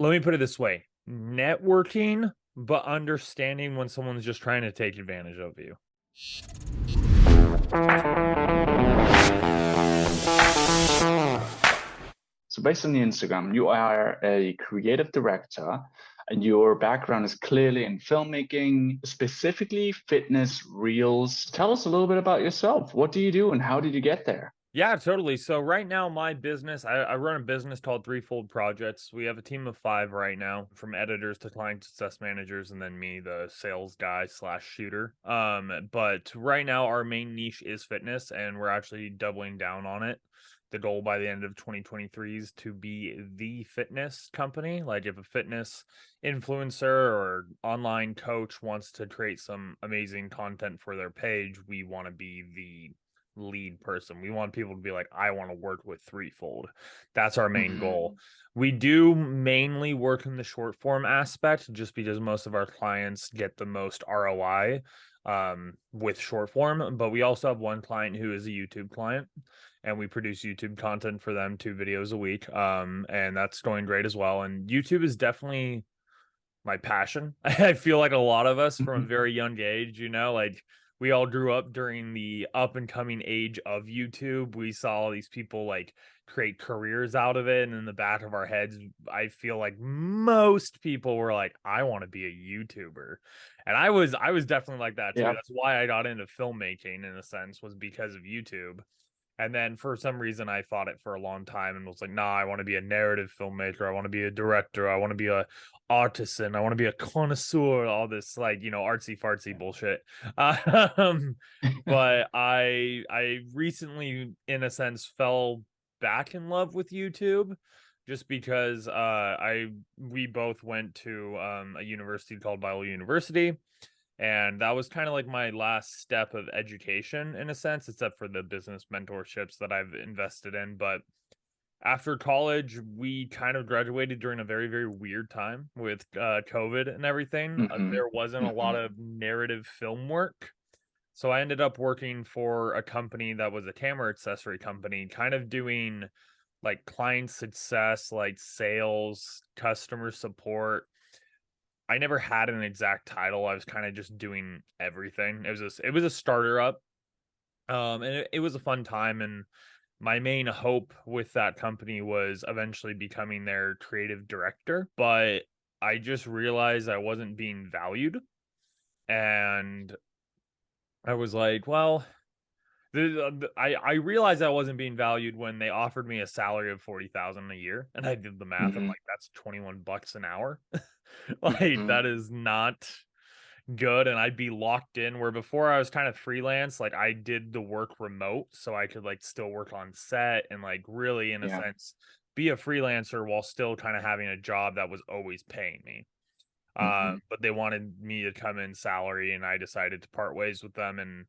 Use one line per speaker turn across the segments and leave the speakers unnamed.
Let me put it this way, networking, but understanding when someone's just trying to take advantage of you.
So based on the Instagram, you are a creative director and your background is clearly in filmmaking, specifically fitness reels. Tell us a little bit about yourself. What do you do and how did you get there?
Yeah, totally. So right now, my business, I run a business called Threefold Projects. We have a team of 5 right now, from editors to client success managers, and then me, the sales guy slash shooter. But right now, our main niche is fitness, and we're actually doubling down on it. The goal by the end of 2023 is to be the fitness company. Like if a fitness influencer or online coach wants to create some amazing content for their page, we want to be the lead person. We want people to be like, I want to work with Threefold. That's our main goal.
Mhm.
We do mainly work in the short form aspect just because most of our clients get the most ROI with short form. But we also have one client who is a YouTube client, and we produce YouTube content for them, 2 videos a week. And that's going great as well. And YouTube is definitely my passion. I feel like a lot of us from a very young age, like we all grew up during the up and coming age of YouTube. We saw all these people like create careers out of it. And in the back of our heads, I feel like most people were like, I want to be a YouTuber. And I was definitely like that too.
Yeah.
That's why I got into filmmaking in a sense, was because of YouTube. And then for some reason, I fought it for a long time and was like, nah, I want to be a narrative filmmaker. I want to be a director. I want to be a artisan. I want to be a connoisseur. All this like, artsy fartsy bullshit. Um, but I recently, in a sense, fell back in love with YouTube just because we both went to a university called Bible University, and that was kind of like my last step of education in a sense, except for the business mentorships that I've invested in. But after college, we kind of graduated during a very, very weird time with COVID and everything.
Hmm.
There wasn't a lot
Hmm.
of narrative film work. So I ended up working for a company that was a camera accessory company, kind of doing like client success, like sales, customer support. I never had an exact title. I was kind of just doing everything. It was a starter up. And it was a fun time, and my main hope with that company was eventually becoming their creative director, but I just realized I wasn't being valued, and I was like, well, I realized I wasn't being valued when they offered me a salary of 40,000 a year, and I did the math. I'm
Hmm.
like, that's 21 bucks an hour. Like
Hmm.
that is not good, and I'd be locked in, where before I was kind of freelance, like I did the work remote so I could like still work on set and like really in a
Yeah.
sense be a freelancer while still kind of having a job that was always paying me.
Hmm.
But they wanted me to come in salary, and I decided to part ways with them and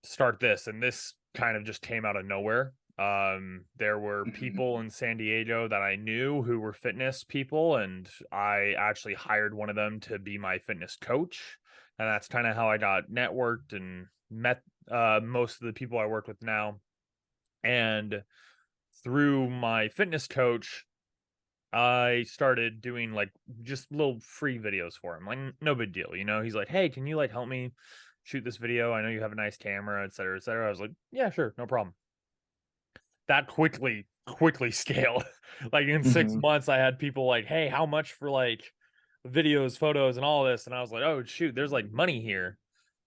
start this. And this kind of just came out of nowhere. There were
Hmm.
people in San Diego that I knew who were fitness people, and I actually hired one of them to be my fitness coach. And that's kind of how I got networked and met most of the people I work with now. And through my fitness coach, I started doing like just little free videos for him. Like no big deal, He's like, "Hey, can you like help me shoot this video? I know you have a nice camera, et cetera, et cetera." I was like, "Yeah, sure, no problem." That quickly scaled. Like in 6
Hmm.
months, I had people like, "Hey, how much for like videos, photos, and all this?" And I was like, "Oh shoot, there's like money here."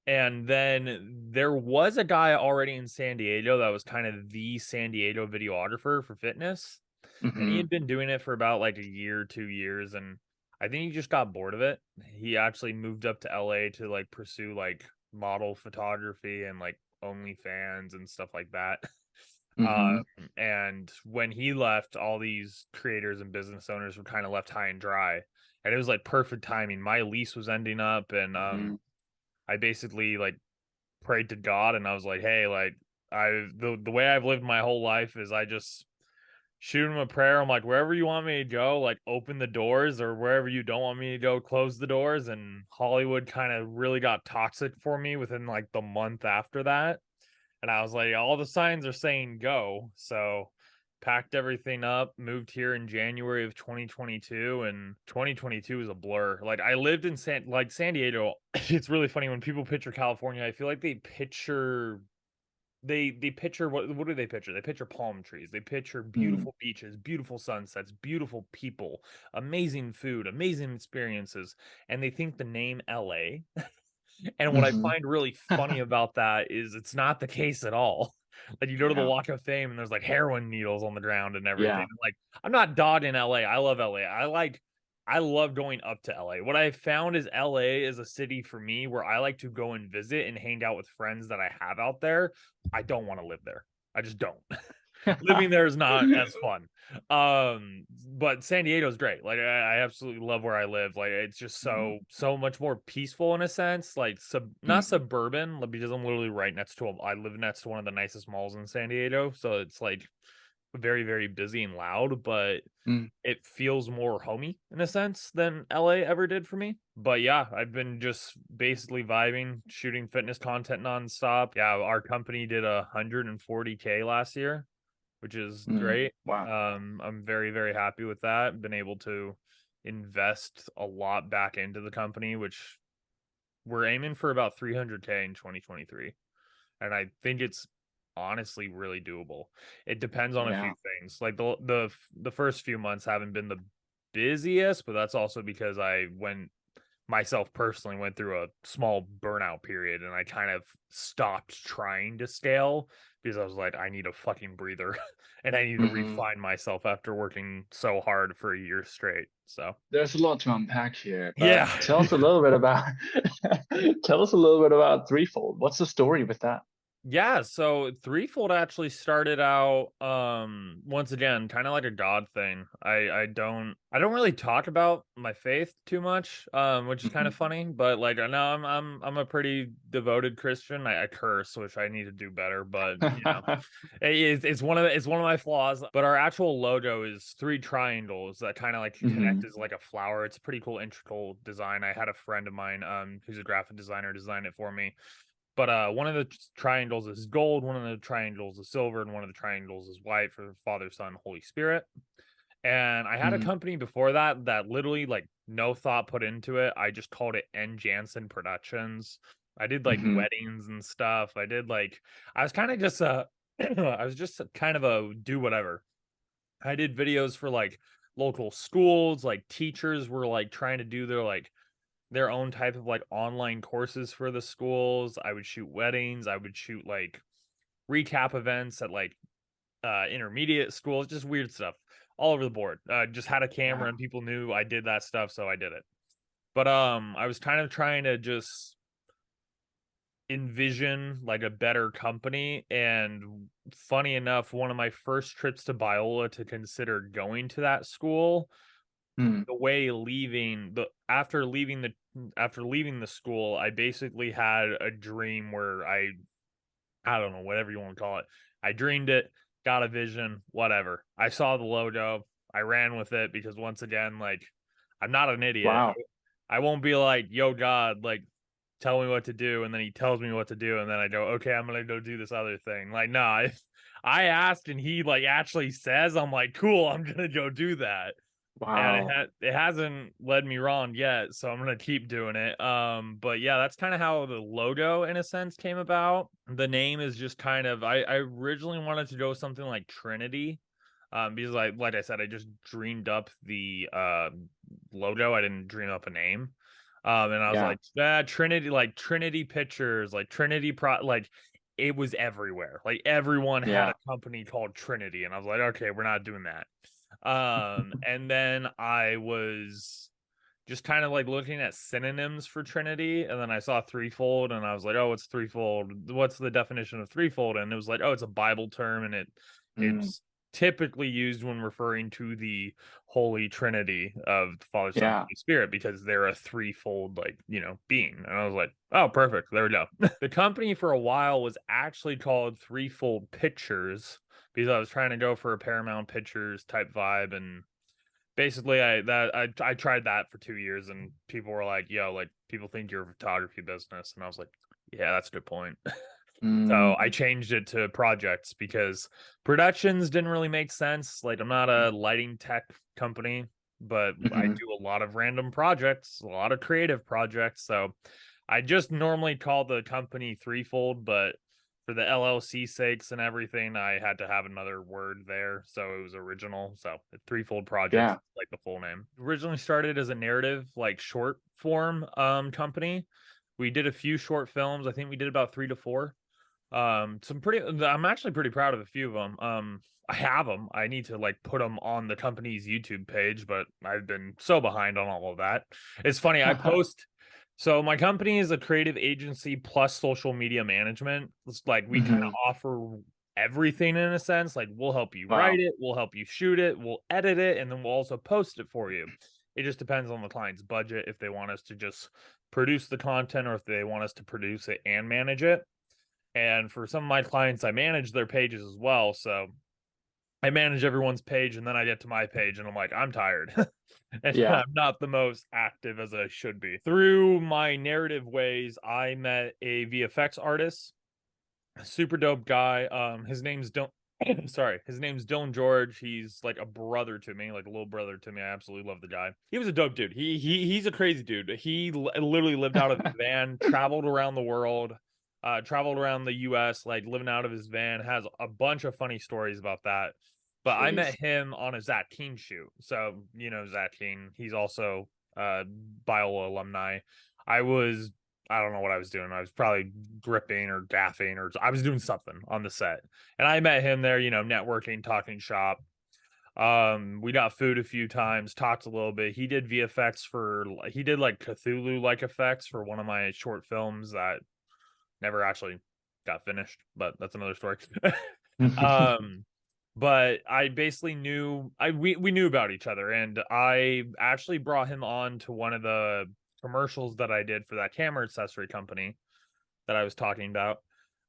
And then there was a guy already in San Diego that was kind of the San Diego videographer for fitness, and he
Hmm.
had been doing it for about like a year, 2 years, and I think he just got bored of it. He actually moved up to LA to like pursue like model photography and like OnlyFans and stuff like that.
Hmm.
And when he left, all these creators and business owners were kind of left high and dry. And it was like perfect timing. My lease was ending up, and
Hmm.
I basically like prayed to God, and I was like, "Hey, like the way I've lived my whole life is I just shoot him a prayer. I'm like, wherever you want me to go, like open the doors, or wherever you don't want me to go, close the doors." And Hollywood kind of really got toxic for me within like the month after that. And I was like, all the signs are saying go. So packed everything up, moved here in January of 2022, and 2022 is a blur. Like I lived in San Diego. It's really funny when people picture California, I feel like they picture what do they picture? They picture palm trees. They picture
Mm.
beautiful beaches, beautiful sunsets, beautiful people, amazing food, amazing experiences, and they think the name LA. And what I
Hmm.
find really funny about that is it's not the case at all. Like you go to the
Yeah.
Walk of Fame and there's like heroin needles on the ground and everything.
Yeah.
And, like I'm not dogging LA. I love LA. I love going up to LA. What I found is LA is a city for me where I like to go and visit and hang out with friends that I have out there. I don't want to live there. I just don't. Living there is not as fun. But San Diego's great. Like I absolutely love where I live. Like it's just
Mhm.
so much more peaceful in a sense. Like not
Mm.
suburban, like, because I'm literally right next to I live next to one of the nicest malls in San Diego, so it's like very busy and loud, but
Mm.
it feels more homey in a sense than LA ever did for me. But yeah, I've been just basically vibing, shooting fitness content nonstop. Yeah, our company did 140K last year, which is
Mm.
great.
Wow.
I'm very happy with that. Been able to invest a lot back into the company, which we're aiming for about 300K in 2023. And I think it's honestly really doable. It depends on a few
Yeah.
things. Like the first few months haven't been the busiest, but that's also because I went myself personally went through a small burnout period and I kind of stopped trying to scale because I was like, I need a fucking breather and I need to
Hmm.
refine myself after working so hard for a year straight. So
There's a lot to unpack here, but
yeah.
tell us a little bit about tell us a little bit about Threefold. What's the story with that?
Yeah, so Threefold actually started out once again kind of like a god thing. I don't really talk about my faith too much, which is kind
Hmm.
of funny, but like I know I'm a pretty devoted Christian. I curse, which I need to do better, but you know, it's one of my flaws. But our actual logo is three triangles that kind of like
Hmm.
connect as like a flower. It's a pretty cool integral design. I had a friend of mine who's a graphic designer design it for me, but one of the triangles is gold, one of the triangles is silver, and one of the triangles is white for Father, Son, Holy Spirit. And I had a
Hmm.
company before that that literally like no thought put into it. I just called it N Janzen Productions. I did like
Hmm.
weddings and stuff. I was kind of just I was just kind of a do whatever. I did videos for like local schools, like teachers were like trying to do their own type of like online courses for the schools. I would shoot weddings. I would shoot like recap events at like intermediate schools, just weird stuff all over the board. Just had a camera
Yeah.
and people knew I did that stuff, so I did it. But I was kind of trying to just envision like a better company, and funny enough, one of my first trips to Biola to consider going to that school,
Mm.
the way after leaving the school, I basically had a dream where I don't know, whatever you want to call it. I dreamed it, got a vision, whatever. I saw the logo, I ran with it because once again, like I'm not an idiot.
Wow.
I won't be like, "Yo God, like tell me what to do," and then he tells me what to do and then I go, "Okay, I'm going to go do this other thing." Like, nah, if I asked and he like actually says, I'm like, "Cool, I'm going to go do that." And
Wow.
it hasn't led me wrong yet, so I'm gonna keep doing it. But yeah, that's kind of how the logo, in a sense, came about. The name is just kind of I originally wanted to go something like Trinity, because like I said, I just dreamed up the logo. I didn't dream up a name. And I was
Yeah.
like, Trinity, like Trinity Pictures, like Trinity like it was everywhere. Like everyone had a
Yeah.
company called Trinity, and I was like, okay, we're not doing that. And then I was just kind of like looking at synonyms for Trinity, and then I saw threefold, and I was like, oh, it's threefold. What's the definition of threefold? And it was like, oh, it's a Bible term, and
Mm.
it's typically used when referring to the Holy Trinity of the Father, Son,
Yeah.
Holy Spirit, because they're a threefold, like, being. And I was like, oh, perfect. There we go. The company for a while was actually called Threefold Pictures because I was trying to go for a Paramount Pictures type vibe, and basically I tried that for 2 years and people were like, "Yo, like people think you're a photography business." And I was like, "Yeah, that's a good point." So I
Mm,
changed it to projects because productions didn't really make sense. Like I'm not a lighting tech company, but I
mhm.
do a lot of random projects, a lot of creative projects. So I just normally call the company Threefold, but for the LLC sakes and everything, I had to have another word there. So it was original. So Threefold Projects,
Yeah.
like the full name. Originally started as a narrative, like short form company. We did a few short films. I think we did about 3 to 4. Some pretty I'm actually pretty proud of a few of them. I have them. I need to like put them on the company's YouTube page, but I've been so behind on all of that. It's funny, I post so my company is a creative agency plus social media management. It's like we kind
Hmm.
of offer everything in a sense. Like we'll help you write
Wow.
it, we'll help you shoot it, we'll edit it, and then we'll also post it for you. It just depends on the client's budget if they want us to just produce the content or if they want us to produce it and manage it. And for some of my clients, I manage their pages as well. So I manage everyone's page and then I get to my page and I'm like, I'm tired. And
Yeah.
I'm not the most active as I should be. Through my narrative ways, I met a VFX artist, a super dope guy. His name's Don't sorry, his name's Dylan George. He's like a brother to me, like a little brother to me. I absolutely love the guy. He was a dope dude. He's a crazy dude. He literally lived out of his van, traveled around the world, traveled around the US, like living out of his van, has a bunch of funny stories about that. But I met
Jeez.
him on a Zach Keen shoot. So, you know, Zach Keen, he's also Biola alumni. I was I don't know what I was doing. I was probably gripping or gaffing or I was doing something on the set. And I met him there, you know, networking, talking shop. We got food a few times, talked a little bit. He did VFX he did like Cthulhu like effects for one of my short films that never actually got finished, but that's another story. um but I basically knew we knew about each other and I actually brought him on to one of the commercials that I did for that camera accessory company that I was talking about.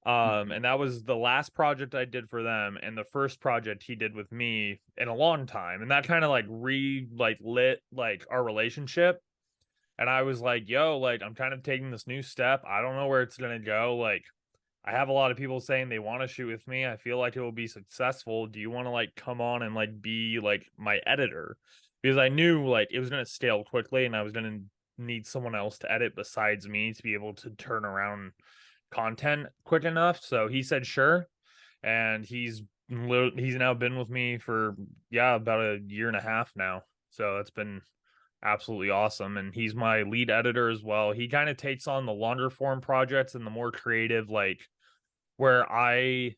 Mhm.
And that was the last project I did for them and the first project he did with me in a long time. And that kind of like lit like our relationship. And I was like, yo, like I'm kind of taking this new step. I don't know where it's gonna go. Like I have a lot of people saying they want to shoot with me. I feel like it will be successful. Do you want to like come on and like be like my editor? Because I knew like it was going to stale quickly and I was going to need someone else to edit besides me to be able to turn around content quick enough. So he said sure, and he's now been with me for about a year and a half now. So it's been absolutely awesome, and he's my lead editor as well. He kind of takes on the longer form projects and the more creative, like where I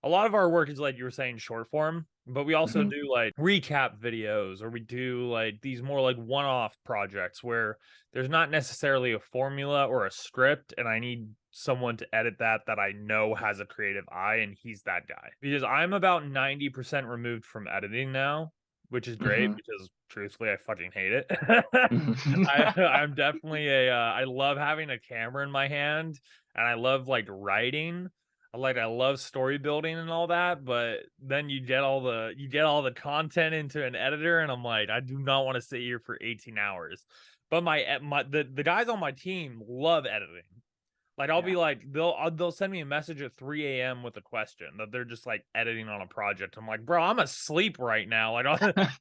a lot of our work is like you were saying short form, but we also
Mhm.
do like recap videos or we do like these more like one-off projects where there's not necessarily a formula or a script and I need someone to edit that I know has a creative eye and he's that guy. Because I'm about 90% removed from editing now, which is great
Mhm.
because truthfully I fucking hate it.
Mhm.
I'm definitely I love having a camera in my hand and I love like writing. I love story building and all that, but then you get all the content into an editor and I'm like, I do not want to sit here for 18 hours. But the guys on my team love editing. Like I'll be
Yeah.
like they'll send me a message at 3 a.m. with a question that they're just like editing on a project. I'm like, bro, I'm asleep right now. Like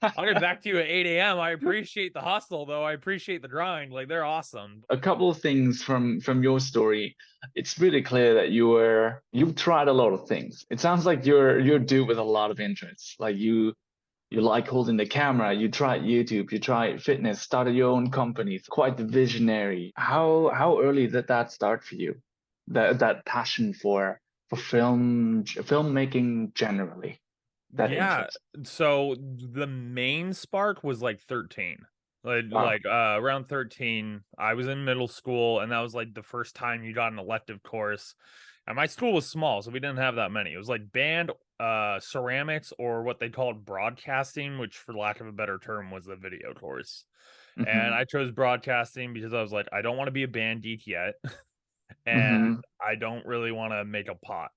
I'll get back to you at 8 a.m. I appreciate the hustle though. I appreciate the grind. Like they're awesome.
A couple of things from your story. It's really clear that you've tried a lot of things. It sounds like you're a dude with a lot of interests. Like you like holding the camera, you tried YouTube, you tried fitness, started your own company. It's quite the visionary. How early did that start for you? That passion for filmmaking generally, that
Yeah.
interest.
So the main spark was like 13.
Wow.
Around 13, I was in middle school and that was like the first time you got an elective course. And my school was small, so we didn't have that many. It was like band, ceramics, or what they called broadcasting, which for lack of a better term was the video course. And
Hmm.
I chose broadcasting because I was like, I don't want to be a band geek yet, and
Hmm.
I don't really want to make a pot.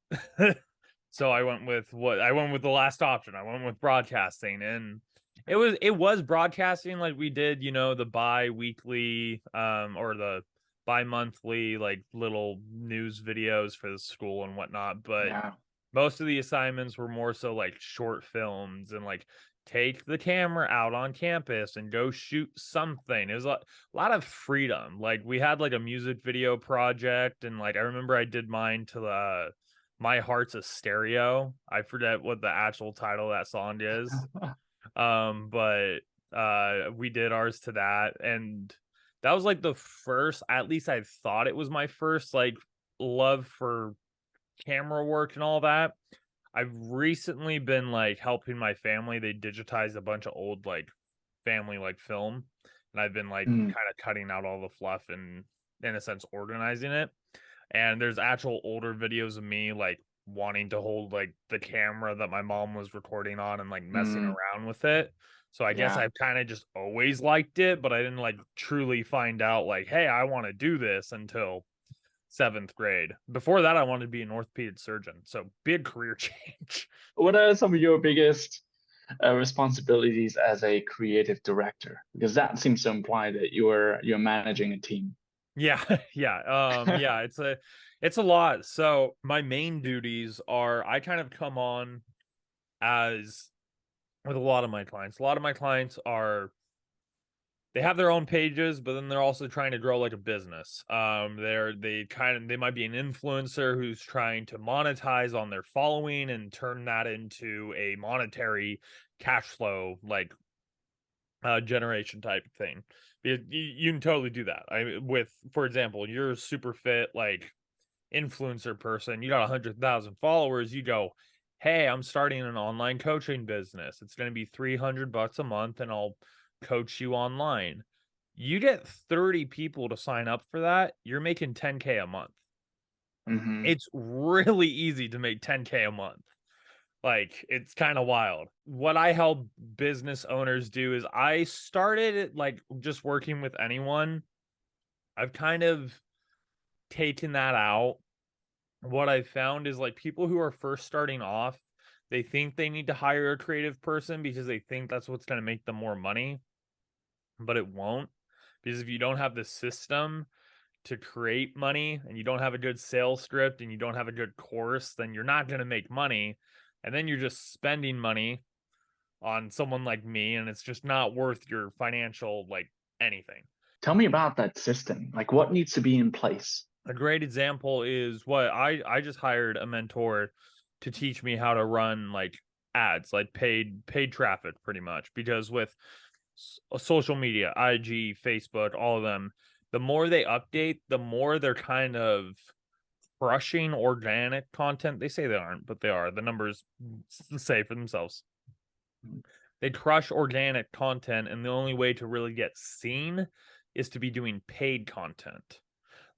So I went with the last option. I went with broadcasting and it was broadcasting like we did, you know, the bi-weekly or the bi-monthly like little news videos for the school and whatnot, but
Yeah.
most of the assignments were more so like short films and like take the camera out on campus and go shoot something. It was a lot of freedom. Like we had like a music video project, and like I remember I did mine to the My Heart's a Stereo. I forget what the actual title of that song is. But we did ours to that, and that was like the first, at least I thought it was my first like love for camera work and all that. I've recently been like helping my family. They digitized a bunch of old like family like film, and I've been like
Mm,
kind of cutting out all the fluff and in a sense organizing it. And there's actual older videos of me like wanting to hold like the camera that my mom was recording on and like messing
mm,
around with it. So I guess
yeah.
I've kind of just always liked it, but I didn't like truly find out like, hey, I want to do this until seventh grade. Before that, I wanted to be an orthopedic surgeon. So big career change.
What are some of your biggest responsibilities as a creative director? Because that seems to imply that you're managing a team.
Yeah, yeah, it's a lot. So my main duties are I kind of come on as with a lot of my clients. A lot of my clients are they have their own pages, but then they're also trying to grow like a business. They might be an influencer who's trying to monetize on their following and turn that into a monetary cash flow like generation type thing. Because you can totally do that. With for example, you're a super fit like influencer person, you got 100,000 followers, you go, hey, I'm starting an online coaching business. It's going to be $300 a month and I'll coach you online. You get 30 people to sign up for that, you're making 10K a month.
Hmm.
It's really easy to make 10K a month. Like, it's kind of wild. What I help business owners do is I started it like just working with anyone. I've kind of taken that out. What I've found is like people who are first starting off, they think they need to hire a creative person because they think that's what's going to make them more money, but it won't. Because if you don't have the system to create money and you don't have a good sales script and you don't have a good course, then you're not going to make money. And then you're just spending money on someone like me, and it's just not worth your financial like anything.
Tell me about that system. Like, what needs to be in place?
A great example is what I just hired a mentor to teach me how to run like ads, like paid traffic pretty much, because with social media, IG, Facebook, all of them, the more they update, the more they're kind of crushing organic content. They say they aren't, but they are. The numbers say for themselves. They crush organic content, and the only way to really get seen is to be doing paid content.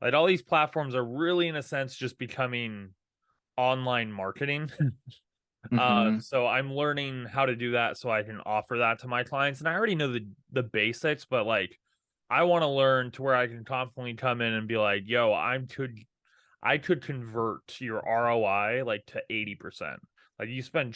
Like all these platforms are really, in a sense, just becoming online marketing.
Hmm.
So I'm learning how to do that so I can offer that to my clients. And I already know the basics, but like I want to learn to where I can confidently come in and be like, yo, I could convert your ROI like to 80%. Like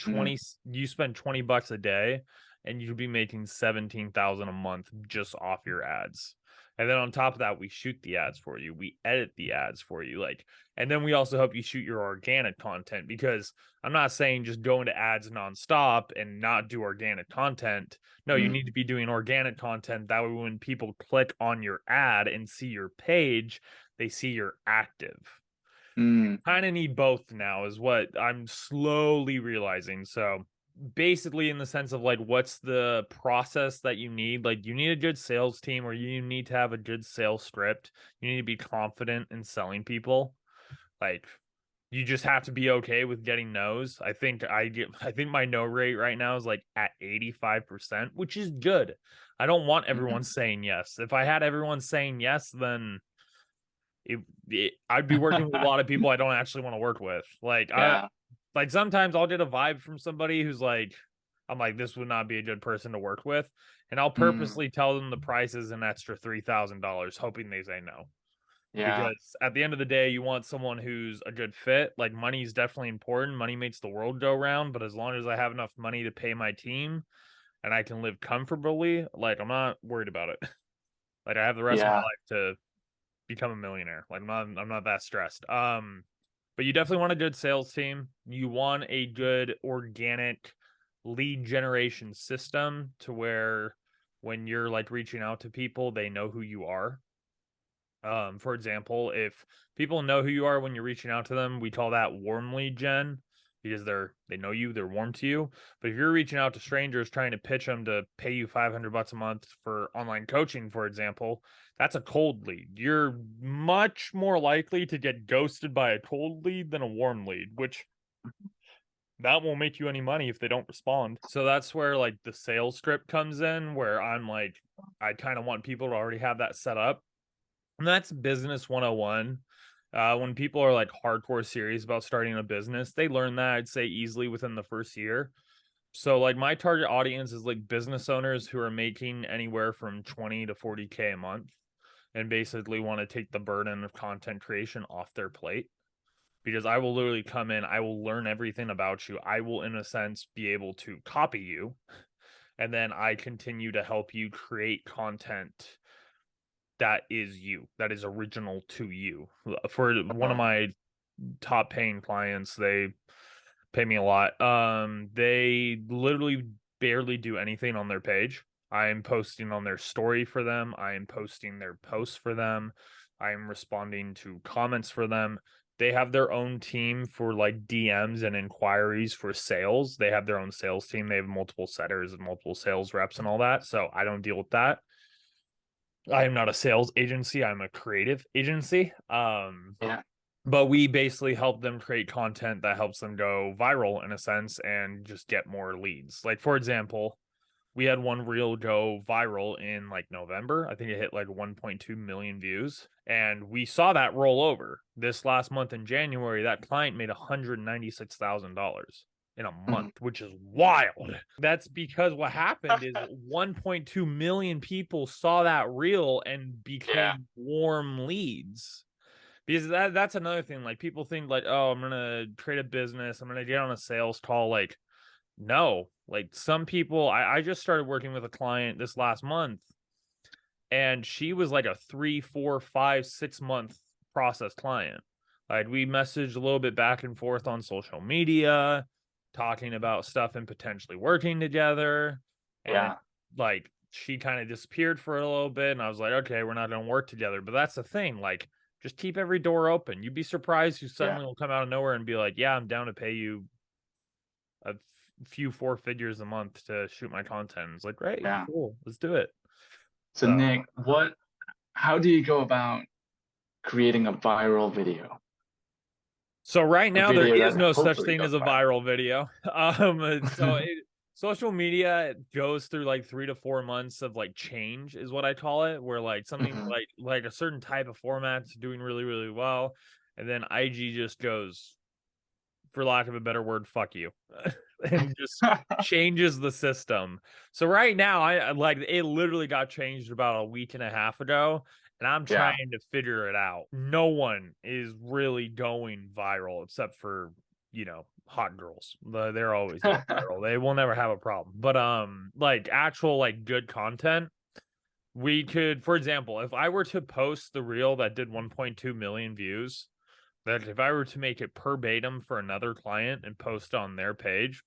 Mm,
you spend 20 bucks a day and you'd be making 17,000 a month just off your ads. And then on top of that, we shoot the ads for you. We edit the ads for you. Like, and then we also help you shoot your organic content, because I'm not saying just go into ads nonstop and not do organic content. No, you
mm,
need to be doing organic content. That way, when people click on your ad and see your page, they see you're active.
mm.
Kind of need both now, is what I'm slowly realizing. So basically, in the sense of like what's the process that you need, like you need a good sales team, or you need to have a good sales script. You need to be confident in selling people. Like you just have to be okay with getting no's. I think my no rate right now is like at 85%, which is good. I don't want everyone
Mhm.
saying yes. If I had everyone saying yes, then I'd be working with a lot of people I don't actually want to work with.
Yeah.
Like sometimes I'll get a vibe from somebody who's like, I'm like, this would not be a good person to work with, and I'll
Mm,
purposely tell them the price is an extra $3,000, hoping they say no.
yeah.
Because at the end of the day, you want someone who's a good fit. Like money is definitely important. Money makes the world go round, but as long as I have enough money to pay my team and I can live comfortably, like I'm not worried about it. Like I have the rest of my
Yeah.
life to become a millionaire. Like I'm not that stressed. But you definitely want a good sales team. You want a good organic lead generation system to where when you're like reaching out to people, they know who you are. For example, if people know who you are when you're reaching out to them, we call that warm lead gen because they know you, they're warm to you. But if you're reaching out to strangers trying to pitch them to pay you $500 a month for online coaching, for example, that's a cold lead. You're much more likely to get ghosted by a cold lead than a warm lead, which that won't make you any money if they don't respond. So that's where like the sales script comes in, where I'm like, I kind of want people to already have that set up. And that's business 101. When people are like hardcore serious about starting a business, they learn that, I'd say, easily within the first year. So like my target audience is like business owners who are making anywhere from 20 to 40K a month and basically want to take the burden of content creation off their plate. Because I will literally come in, I will learn everything about you. I will, in a sense, be able to copy you. And then I continue to help you create content that is you, that is original to you. For one of my top paying clients, they pay me a lot. They literally barely do anything on their page. I am posting on their story for them. I am posting their posts for them. I am responding to comments for them. They have their own team for like DMs and inquiries for sales. They have their own sales team. They have multiple setters and multiple sales reps and all that. So I don't deal with that. I am not a sales agency. I'm a creative agency.
Yeah.
But we basically help them create content that helps them go viral in a sense and just get more leads. Like, for example, we had one reel go viral in like November. I think it hit like 1.2 million views. And we saw that roll over this last month in January. That client made $196,000 in a month, which is wild. That's because what happened is 1.2 million people saw that reel and became warm leads. Because that's another thing. Like people think like, oh, I'm gonna create a business, I'm gonna get on a sales call. Like, no, like some people, I just started working with a client this last month, and she was like a 3, 4, 5, 6 month process client. Like we messaged a little bit back and forth on social media, talking about stuff and potentially working together. And like she kind of disappeared for a little bit, and I was like, okay, we're not gonna work together. But that's the thing, like just keep every door open. You'd be surprised who suddenly will come out of nowhere and be like, yeah, I'm down to pay you a few 4 figures a month to shoot my content. It's like, great, cool, let's do it.
So Nick, how do you go about creating a viral video?
So right now there is no such thing as a viral video. Social media goes through like 3 to 4 months of like change is what I call it, where like something like a certain type of format's doing really, really well, and then IG just goes, for lack of a better word, fuck you. And just changes the system. So right now, I like it literally got changed about a week and a half ago, and I'm trying to figure it out. No one is really going viral except for, hot girls. They're always going viral. They will never have a problem. But like actual like good content, we could, for example, if I were to post the reel that did 1.2 million views, that if I were to make it verbatim for another client and post on their page,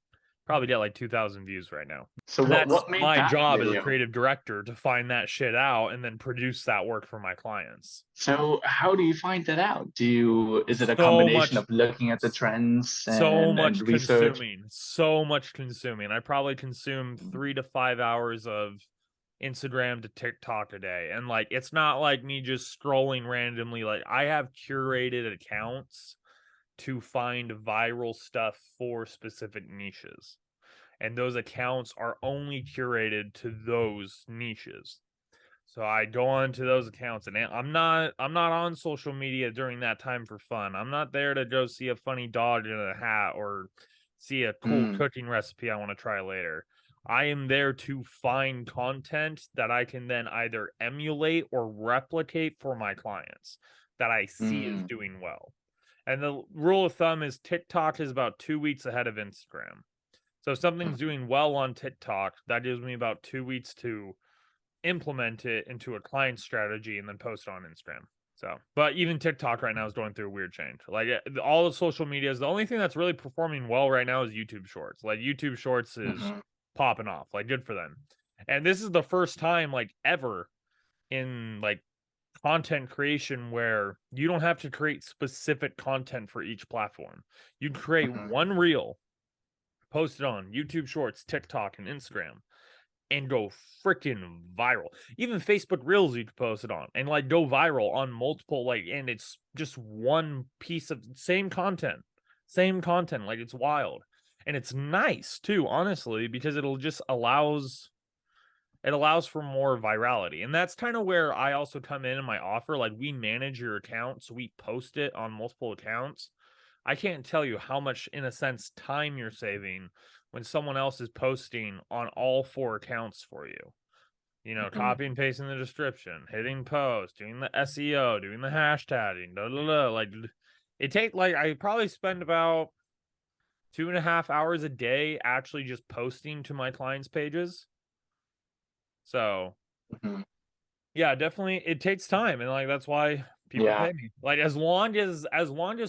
probably get like 2,000 views right now.
So what made
my
that
job
video?
as a creative director, to find that shit out and then produce that work for my clients.
So how do you find that out? Is it a combination of looking at the trends and research?
So much consuming. I probably consume 3 to 5 hours of Instagram to TikTok a day. And like, it's not like me just scrolling randomly. Like I have curated accounts to find viral stuff for specific niches. And those accounts are only curated to those niches. So I go on to those accounts, and I'm not on social media during that time for fun. I'm not there to go see a funny dog in a hat or see a cool cooking recipe I want to try later. I am there to find content that I can then either emulate or replicate for my clients that I see is doing well. And the rule of thumb is TikTok is about 2 weeks ahead of Instagram. So if something's doing well on TikTok, that gives me about 2 weeks to implement it into a client strategy and then post it on Instagram. So, but even TikTok right now is going through a weird change. Like all the social medias, the only thing that's really performing well right now is YouTube Shorts. Like YouTube Shorts is
Mhm.
popping off. Like good for them. And this is the first time like ever in like content creation where you don't have to create specific content for each platform. You create
Mhm.
one reel, post it on YouTube Shorts, TikTok, and Instagram, and go freaking viral. Even Facebook Reels you could post it on and like go viral on multiple like, and it's just one piece of same content. Like it's wild, and it's nice too, honestly, because it allows for more virality. And that's kind of where I also come in my offer. Like we manage your account, so we post it on multiple accounts. I can't tell you how much, in a sense, time you're saving when someone else is posting on all 4 accounts for you. You know,
Mhm.
copy and pasting the description, hitting post, doing the SEO, doing the hashtagging, da, da, da. Like it take like I probably spend about 2.5 hours a day actually just posting to my clients' pages. So
Mhm.
yeah, definitely it takes time, and like that's why people
Yeah.
pay me. Like as long as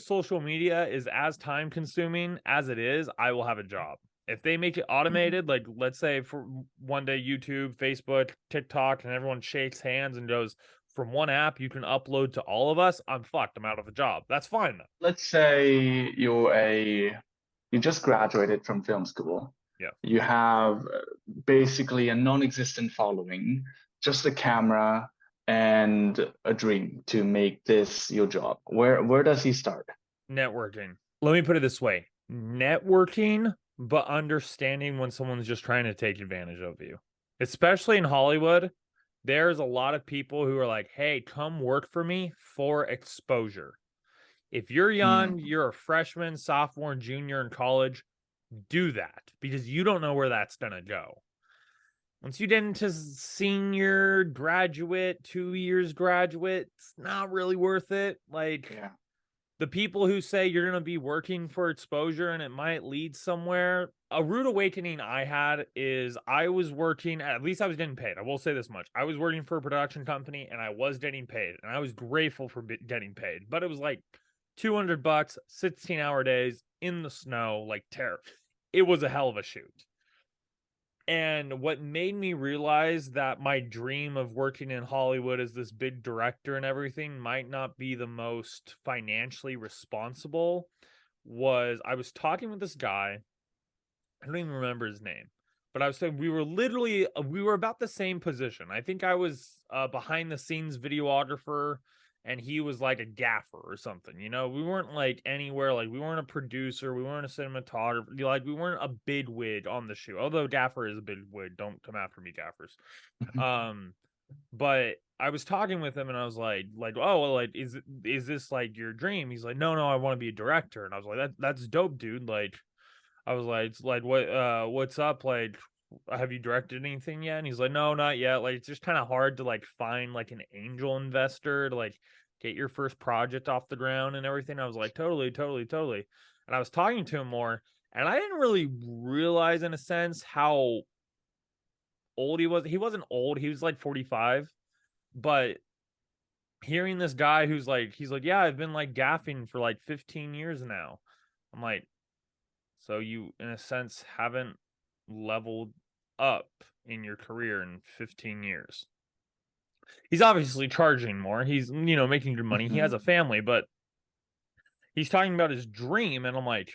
social media is as time consuming as it is, I will have a job. If they make it
Mhm.
automated, like let's say for one day YouTube, Facebook, TikTok, and everyone shakes hands and goes from one app you can upload to all of us, I'm fucked. I'm out of a job. That's fine though.
Let's say you just graduated from film school.
Yeah.
You have basically a non-existent following, just a camera and a dream to make this your job. Where does he start?
Networking. Let me put it this way. Networking, but understanding when someone's just trying to take advantage of you. Especially in Hollywood, there's a lot of people who are like, "Hey, come work for me for exposure." If you're young,
Mm,
you're a freshman, sophomore, junior in college, do that because you don't know where that's going to go. Once you get into senior, graduate, 2 years graduate, it's not really worth it. Like
yeah.
the people who say you're going to be working for exposure and it might lead somewhere. A rude awakening I had is I was working, at least I was getting paid. I will say this much. I was working for a production company and I was getting paid and I was grateful for getting paid, but it was like $200, 16-hour days in the snow, like terror. It was a hell of a shoot. And what made me realize that my dream of working in Hollywood as this big director and everything might not be the most financially responsible was I was talking with this guy. I don't even remember his name, but I was saying we were about the same position. I think I was behind the scenes videographer and he was like a gaffer or something. You know, we weren't like anywhere, like we weren't a producer, we weren't a cinematographer, like we weren't a big wig on the shoe. Although gaffer is a big wig, don't come after me, gaffers.
Mhm.
Um, but I was talking with him and I was like, oh, well, like, is this like your dream? He's like, no, I want to be a director. And I was like, that's dope, dude. Like, I was like, what's up? Like, have you directed anything yet? And he's like, no, not yet. Like, it's just kind of hard to like find like an angel investor to like get your first project off the ground and everything. I was like, totally, totally, totally. And I was talking to him more, and I didn't really realize in a sense how old he was. He wasn't old, he was like 45, but hearing this guy who's like, he's like, yeah, I've been like gaffing for like 15 years now. I'm like, so you, in a sense, haven't leveled up in your career in 15 years. He's obviously charging more. He's, making good money. He has
Mhm.
a family, but he's talking about his dream. And I'm like,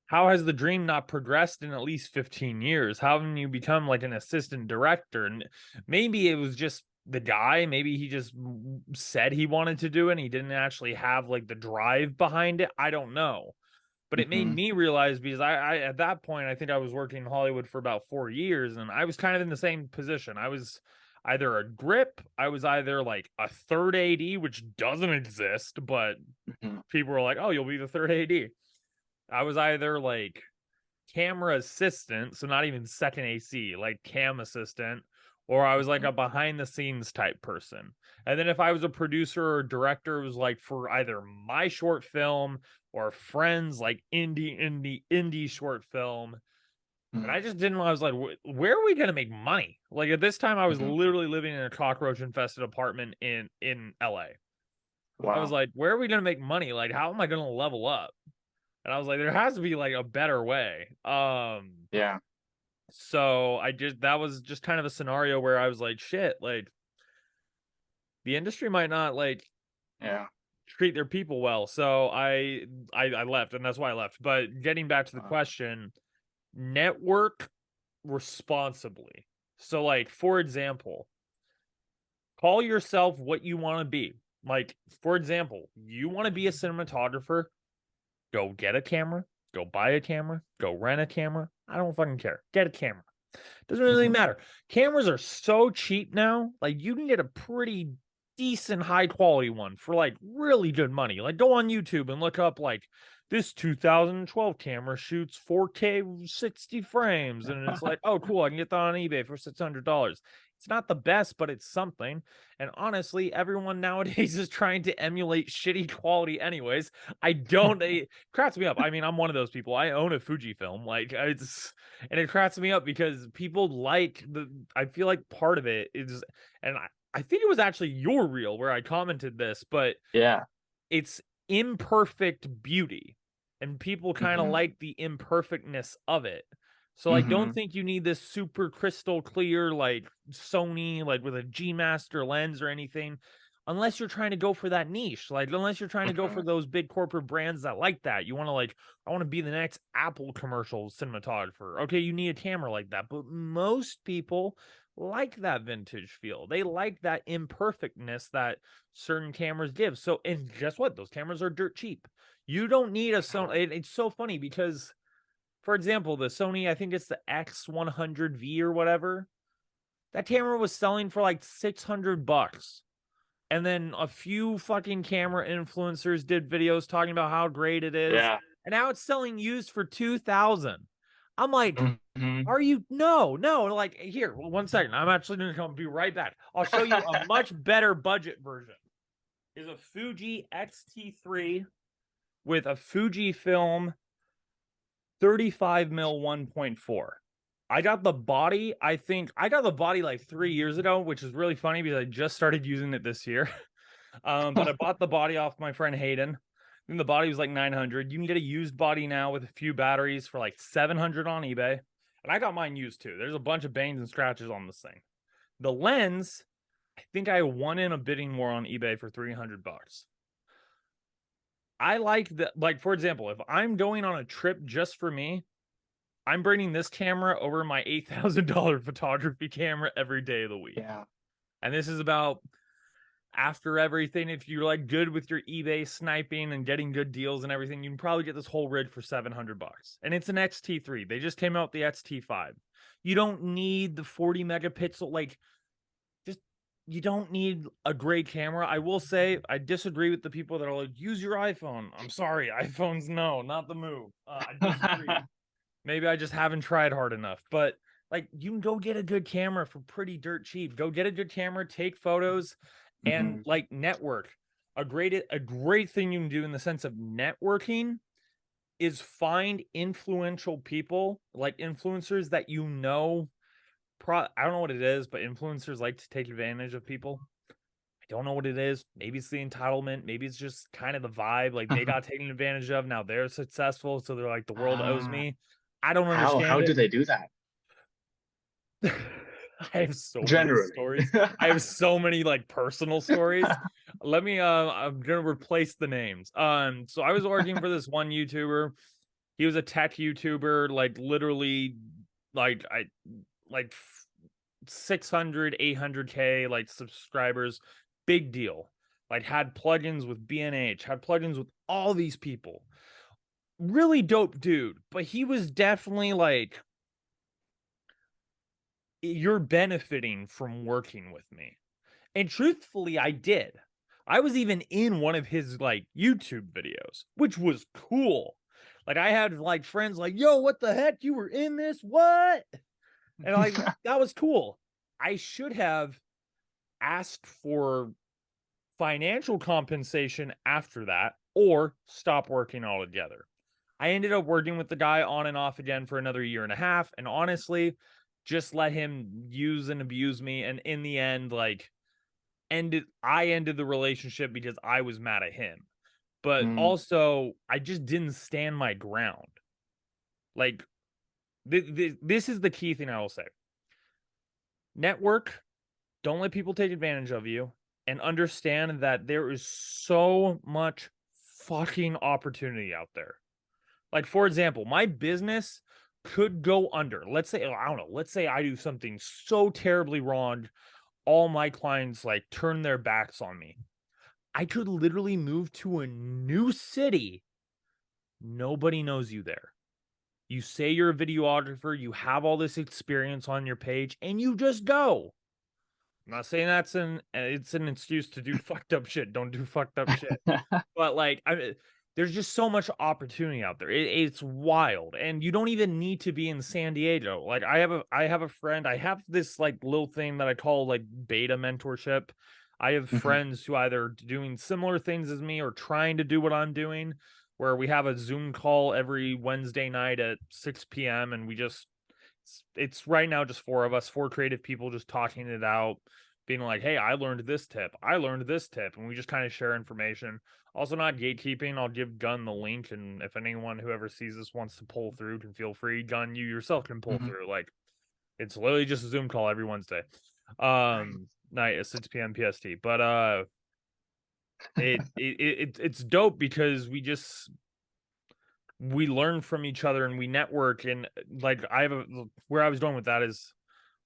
how has the dream not progressed in at least 15 years? How haven't you become like an assistant director? And maybe it was just the guy. Maybe he just said he wanted to do it and he didn't actually have like the drive behind it. I don't know. But it made
Mhm.
me realize because I at that point I think I was working in Hollywood for about 4 years and I was kind of in the same position. I was either a grip, I was either like a third AD, which doesn't exist, but
Mhm.
people were like, "Oh, you'll be the third AD." I was either like camera assistant, so not even second AC, like cam assistant, or I was like
Mhm.
a behind the scenes type person. And then if I was a producer or director, it was like for either my short film or friends like indie short film. And
Mhm.
I just didn't. I was like, where are we gonna make money? Like at this time, I was
Mhm.
literally living in a cockroach infested apartment in LA. I was
Wow.
like, where are we gonna make money? Like, how am I gonna level up? And I was like, there has to be like a better way.
Yeah.
So that was just kind of a scenario where I was like, shit, like the industry might not like
Yeah.
treat their people well. So I left, and that's why I left. But getting back to the
Wow.
question, network responsibly. So like for example, call yourself what you want to be. Like for example, you want to be a cinematographer, go get a camera, go buy a camera, go rent a camera. I don't fucking care. Get a camera. Doesn't really
Mhm.
matter. Cameras are so cheap now. Like you can get a pretty decent high quality one for like really good money. Like go on YouTube and look up like this 2012 camera shoots 4K 60 frames and it's like, "Oh cool, I can get that on eBay for $600." It's not the best, but it's something. And honestly, everyone nowadays is trying to emulate shitty quality anyways. I don't it cracks me up. I mean, I'm one of those people. I own a Fujifilm. Like it's and it cracks me up because people like I feel like part of it is, and I think it was actually your reel where I commented this, but
Yeah.
it's imperfect beauty. And people kind of
Mhm.
like the imperfectness of it. So I don't
Mhm.
think you need this super crystal clear, like Sony, like with a G Master lens or anything, unless you're trying to go for that niche. Like, unless you're trying to go for
Mhm.
those big corporate brands that like that. You want to, like, I want to be the next Apple commercial cinematographer. Okay, you need a camera like that. But most people like that vintage feel. They like that imperfectness that certain cameras give. So, and guess what? Those cameras are dirt cheap. You don't need a Sony. It's so funny because, for example, the Sony, I think it's the X100V or whatever. That camera was selling for like $600. And then a few fucking camera influencers did videos talking about how great it is.
Yeah.
And now it's selling used for 2,000. I'm like,
Mhm.
are you no, like here, 1 second. I'm actually gonna come be right back. I'll show you a much better budget version. Is a Fuji X-T3 with a Fujifilm 35 mil 1.4. I got the body, I think I got the body like 3 years ago, which is really funny because I just started using it this year. But I bought the body off my friend Hayden. And the body was like 900. You can get a used body now with a few batteries for like 700 on eBay. And I got mine used too. There's a bunch of bangs and scratches on this thing. The lens, I think I won in a bidding war on eBay for 300 bucks. I like that. Like, for example, if I'm going on a trip just for me, I'm bringing this camera over my $8,000 photography camera every day of the week.
Yeah.
And this is about after everything. If you're like good with your eBay sniping and getting good deals and everything, you can probably get this whole rig for 700 bucks. And it's an XT3. They just came out with the XT5. You don't need the 40 megapixel, like, just you don't need a great camera. I will say I disagree with the people that are like, use your iPhone. I'm sorry, iPhones, no, not the move. I disagree. Maybe I just haven't tried hard enough, but like you can go get a good camera for pretty dirt cheap. Go get a good camera, take photos, and
Mhm.
like network. A great thing you can do in the sense of networking is find influential people, like influencers that you know. I don't know what it is, but influencers like to take advantage of people. I don't know what it is. Maybe it's the entitlement. Maybe it's just kind of the vibe. Like they got taken advantage of. Now they're successful. So they're like, the world owes
Ah,
me. I don't
how
understand
do
it.
they do that?
I have so many
Generally.
stories. I have so many like personal stories. Let me I'm gonna replace the names. So I was working for this one YouTuber. He was a tech YouTuber, like literally like I like 600, 800K like subscribers. Big deal. Like had plugins with BNH, had plugins with all these people. Really dope dude, but he was definitely like, you're benefiting from working with me. And truthfully, I did. I was even in one of his like YouTube videos, which was cool. Like I had like friends like, "Yo, what the heck? You were in this? What?" And like that was cool. I should have asked for financial compensation after that or stop working altogether. I ended up working with the guy on and off again for another year and a half, and honestly, just let him use and abuse me. And in the end, like, I ended the relationship because I was mad at him. But
Mm,
also, I just didn't stand my ground. Like, this is the key thing I will say. Network, don't let people take advantage of you, and understand that there is so much fucking opportunity out there. Like, for example, my business could go under. Let's say, I don't know, let's say I do something so terribly wrong, all my clients like turn their backs on me. I could literally move to a new city. Nobody knows you there. You say you're a videographer, you have all this experience on your page, and you just go. I'm not saying it's an excuse to do fucked up shit. Don't do fucked up shit. But like, there's just so much opportunity out there. It's wild, and you don't even need to be in San Diego. Like, I have a friend. I have this like little thing that I call like beta mentorship. I have
mhm,
friends who either doing similar things as me or trying to do what I'm doing, where we have a Zoom call every Wednesday night at 6 p.m. and we just it's right now just four of us, four creative people just talking it out, being like, hey, I learned this tip, I learned this tip, and we just kind of share information. Also, not gatekeeping. I'll give Gun the link, and if anyone whoever sees this wants to pull through can feel free. Gun, you yourself can pull
mhm.
through. Like, it's literally just a Zoom call every Wednesday.
Nice.
Night at 6 p.m. PST. But it's dope because we learn from each other and we network. And like, where I was going with that is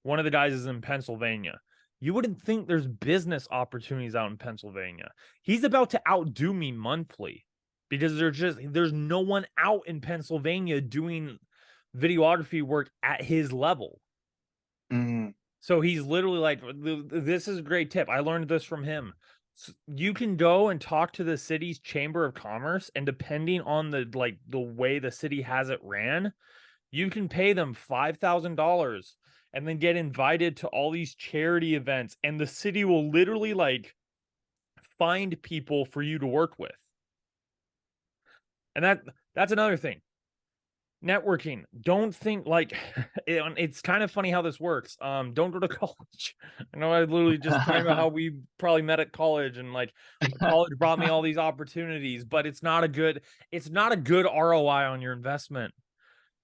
one of the guys is in Pennsylvania. You wouldn't think there's business opportunities out in Pennsylvania. He's about to outdo me monthly because there's no one out in Pennsylvania doing videography work at his level.
Mm,
So he's literally like, this is a great tip. I learned this from him. You can go and talk to the city's chamber of commerce, and depending on the way the city has it ran, you can pay them $5,000 and then get invited to all these charity events, and the city will literally like find people for you to work with. And that's another thing. Networking. Don't think like it's kind of funny how this works. Don't go to college. I know I literally just talking about how we probably met at college, and like college brought me all these opportunities, but it's not a good ROI on your investment.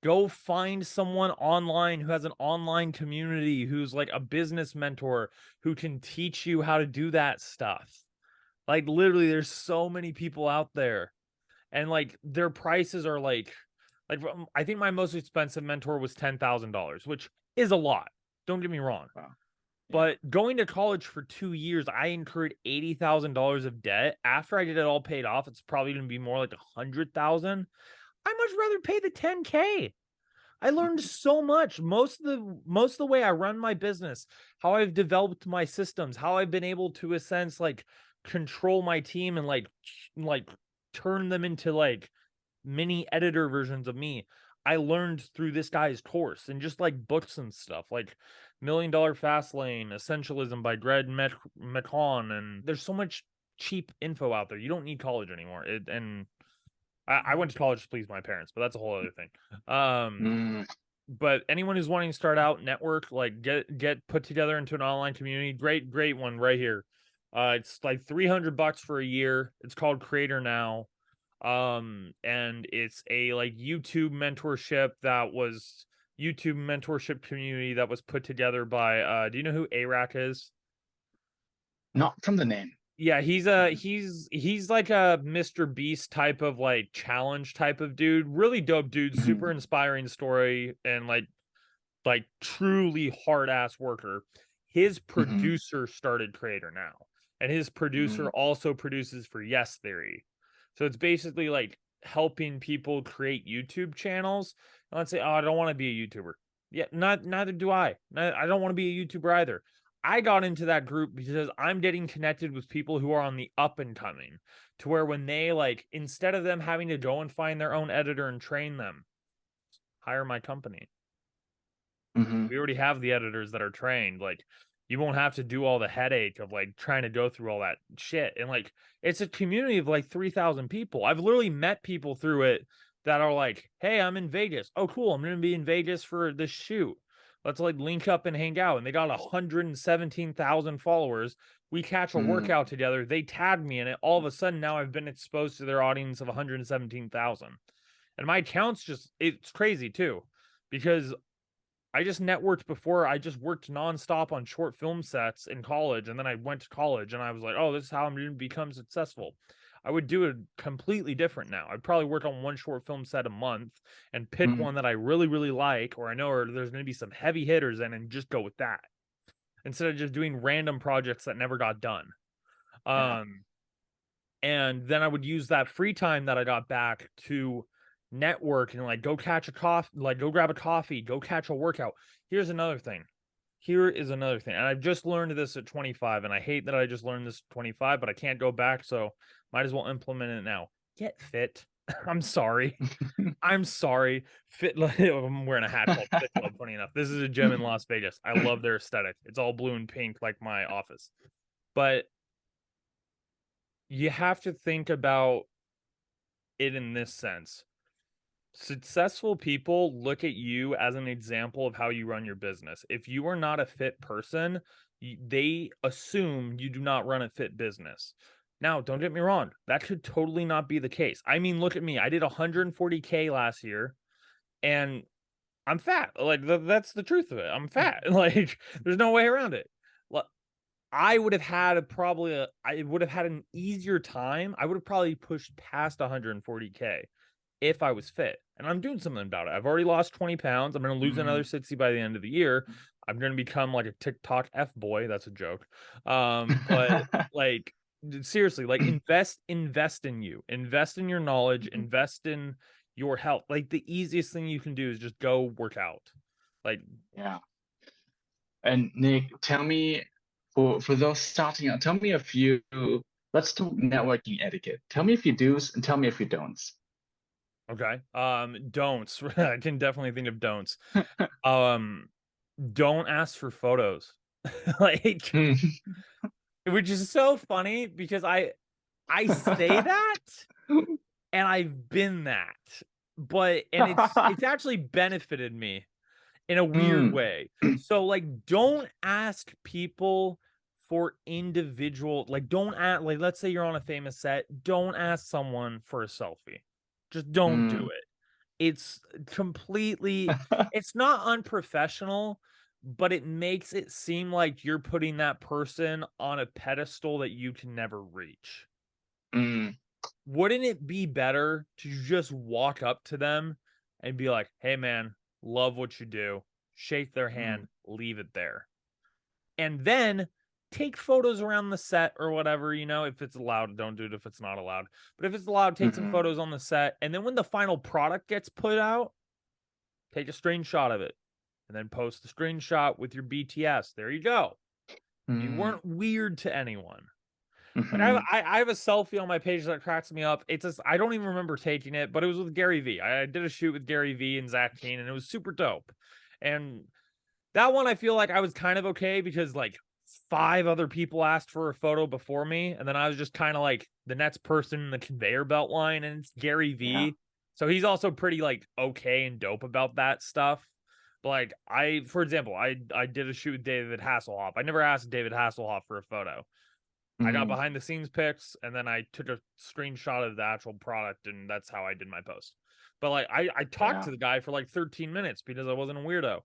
Go find someone online who has an online community, who's like a business mentor, who can teach you how to do that stuff. Like, literally, there's so many people out there, and like their prices are like I think my most expensive mentor was $10,000, which is a lot. Don't get me wrong.
wow. Yeah.
But going to college for 2 years, I incurred $80,000 of debt. After I get it all paid off, it's probably going to be more like 100,000. I much rather pay the 10K. I learned so much. Most of the way I run my business, how I've developed my systems, how I've been able to, a sense, like control my team and like turn them into like mini editor versions of me. I learned through this guy's course and just like books and stuff, like $1 Million Fast Lane, Essentialism by Greg McCon, and there's so much cheap info out there. You don't need college anymore. And I went to college to please my parents, but that's a whole other thing.
Mm,
But anyone who's wanting to start out, network, like get put together into an online community, great one right here. It's like $300 for a year. It's called Creator Now. And it's a like YouTube mentorship community that was put together by do you know who Arac is?
not from the name.
Yeah, he's like a Mr. Beast type of like challenge type of dude. Really dope dude,
Mhm,
super inspiring story, and like truly hard ass worker. His
mhm,
producer started Creator Now, and his producer
mm,
also produces for Yes Theory. So it's basically like helping people create YouTube channels. And let's say, oh, I don't want to be a YouTuber. Yeah, neither do I. I don't want to be a YouTuber either. I got into that group because I'm getting connected with people who are on the up and coming, to where when they like, instead of them having to go and find their own editor and train them, hire my company.
mhm,
We already have the editors that are trained. Like, you won't have to do all the headache of like trying to go through all that shit. And like, it's a community of like 3,000 people. I've literally met people through it that are like, hey, I'm in Vegas. Oh, cool. I'm going to be in Vegas for this shoot. Let's like link up and hang out. And they got 117,000 followers. We catch a workout together. They tag me in it. All of a sudden, now I've been exposed to their audience of 117,000. And my account's it's crazy too, because I just networked before. I just worked nonstop on short film sets in college. And then I went to college and I was like, oh, this is how I'm going to become successful. I would do it completely different now. I'd probably work on one short film set a month and pick one that I really, really like, or I know or there's going to be some heavy hitters in, and just go with that instead of just doing random projects that never got done. And then I would use that free time that I got back to network and like go catch a coffee, like go grab a coffee, go catch a workout. Here's another thing. Here is another thing. And I've just learned this at 25, and I hate that I just learned this at 25, but I can't go back, so might as well implement it now. Get fit. I'm sorry. I'm sorry. Fit. I'm wearing a hat called Fit Club, funny enough. This is a gym in Las Vegas. I love their aesthetic. It's all blue and pink like my office. But you have to think about it in this sense. Successful people look at you as an example of how you run your business. If you are not a fit person, they assume you do not run a fit business. Now, don't get me wrong, that could totally not be the case. I mean, look at me. I did 140K last year, and I'm fat. Like, that's the truth of it. I'm fat. Like, there's no way around it. I would have had I would have had an easier time. I would have probably pushed past 140K if I was fit. And I'm doing something about it. I've already lost 20 pounds. I'm going to lose another 60 by the end of the year. I'm going to become like a TikTok F boy. That's a joke. But like, seriously, like invest in you, invest in your knowledge, invest in your health. Like the easiest thing you can do is just go work out. Like,
yeah. And Nick, tell me, for those starting out, tell me a few, let's talk networking etiquette. Tell me if you do's and tell me if you don'ts.
okay. Don'ts. I can definitely think of don'ts. Don't ask for photos. Like, which is so funny because I say that and I've been that. But and it's actually benefited me in a weird way. So like, don't ask people for individual, like don't ask, like let's say you're on a famous set, don't ask someone for a selfie. Just don't do it. It's completely, it's not unprofessional, but it makes it seem like you're putting that person on a pedestal that you can never reach. Wouldn't it be better to just walk up to them and be like, hey man, love what you do, shake their hand, leave it there, and then take photos around the set or whatever, you know, if it's allowed. Don't do it if it's not allowed, but if it's allowed, take some photos on the set, and then when the final product gets put out, take a screenshot of it and then post the screenshot with your BTS. There you go. You weren't weird to anyone. Like I have a selfie on my page that cracks me up. It's just, I don't even remember taking it, but it was with Gary V. I did a shoot with Gary V and Zach Keen, and it was super dope. And that one I feel like I was kind of okay because like 5 other people asked for a photo before me, and then I was just kind of like the next person in the conveyor belt line, and it's Gary V. Yeah. So he's also pretty like okay and dope about that stuff. But like for example, I did a shoot with David Hasselhoff. I never asked David Hasselhoff for a photo. I got behind the scenes pics, and then I took a screenshot of the actual product, and that's how I did my post. But like I talked to the guy for like 13 minutes because I wasn't a weirdo.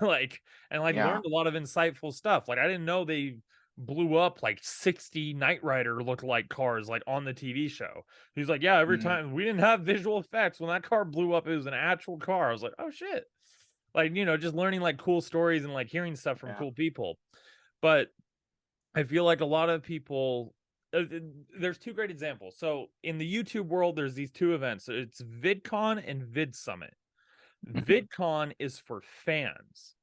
Learned a lot of insightful stuff. Like I didn't know they blew up like 60 Knight Rider lookalike cars like on the TV show. He's like, yeah, every time we didn't have visual effects. When that car blew up, it was an actual car. I was like, oh shit. Like, you know, just learning like cool stories and like hearing stuff from cool people. But I feel like a lot of people, there's 2 great examples. So in the YouTube world, there's these 2 events. It's VidCon and VidSummit. VidCon is for fans.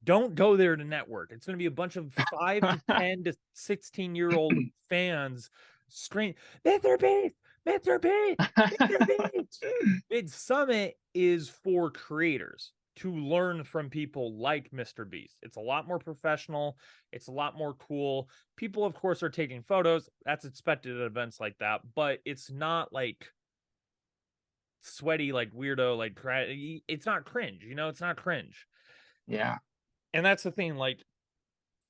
Don't go there to network. It's going to be a bunch of 5 to 10 to 16-year-old fans screaming, Mr. Beast, Mr. Beast, Mr. Beast. VidSummit is for creators to learn from people like Mr. Beast. It's a lot more professional. It's a lot more cool. People, of course, are taking photos. That's expected at events like that, but it's not sweaty, like weirdo, like it's not cringe, you know, it's not cringe.
Yeah.
And that's the thing, like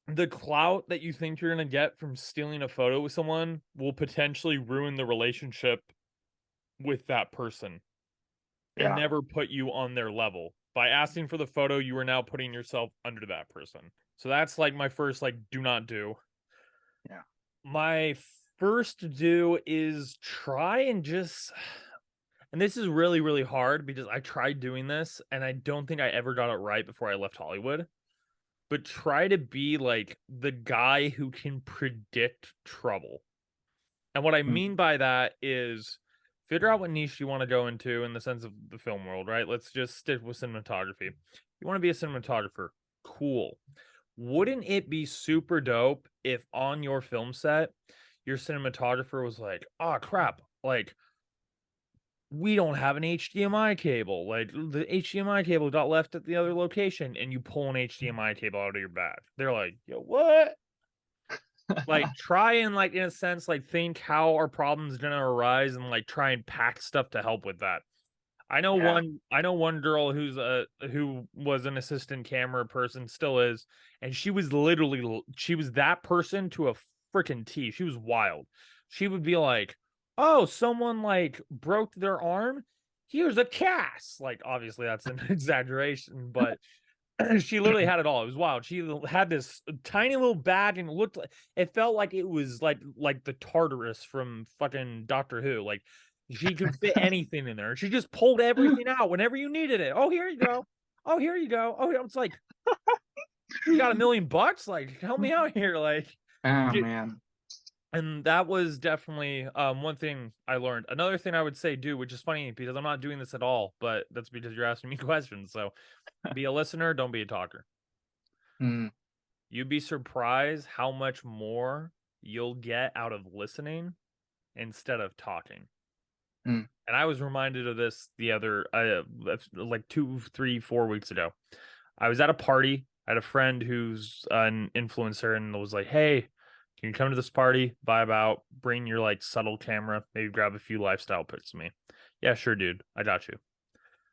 the clout that you think you're going to get from stealing a photo with someone will potentially ruin the relationship with that person and
Yeah.
never put you on their level. By asking for the photo, you are now putting yourself under that person. So that's like my first, like, do not do.
Yeah.
My first do is try and just, and this is really, really hard because I tried doing this and I don't think I ever got it right before I left Hollywood. But try to be like the guy who can predict trouble. And what I
Mm.
mean by that is figure out what niche you want to go into in the sense of the film world, right? Let's just stick with cinematography. You want to be a cinematographer. Cool. Wouldn't it be super dope if on your film set, your cinematographer was like, oh crap, like we don't have an HDMI cable. Like the HDMI cable got left at the other location, and you pull an HDMI cable out of your bag. They're like, yo, what? Like try and like in a sense like think how our problems gonna arise and like try and pack stuff to help with that.
Yeah.
I know one girl who was an assistant camera person, still is, and she was literally she was that person to a freaking T. She was wild. She would be like, "Oh, someone like broke their arm. Here's a cast." Like obviously that's an exaggeration, but she literally had it all. It was wild. She had this tiny little bag and it felt like it was like the Tartarus from fucking Doctor Who. Like she could fit anything in there. She just pulled everything out whenever you needed it. Oh, here you go. Oh, here you go. Oh, it's like you got $1,000,000. Like help me out here. Like,
Oh man.
and that was definitely one thing I learned. Another thing I would say do, which is funny because I'm not doing this at all, but that's because you're asking me questions. So be a listener, don't be a talker.
Mm.
You'd be surprised how much more you'll get out of listening instead of talking.
Mm.
And I was reminded of this the other, like 2, 3, 4 weeks ago. I was at a party. I had a friend who's an influencer and was like, "Hey, can you come to this party? Vibe out, bring your like subtle camera, maybe grab a few lifestyle pics of me." Yeah, sure, dude. I got you.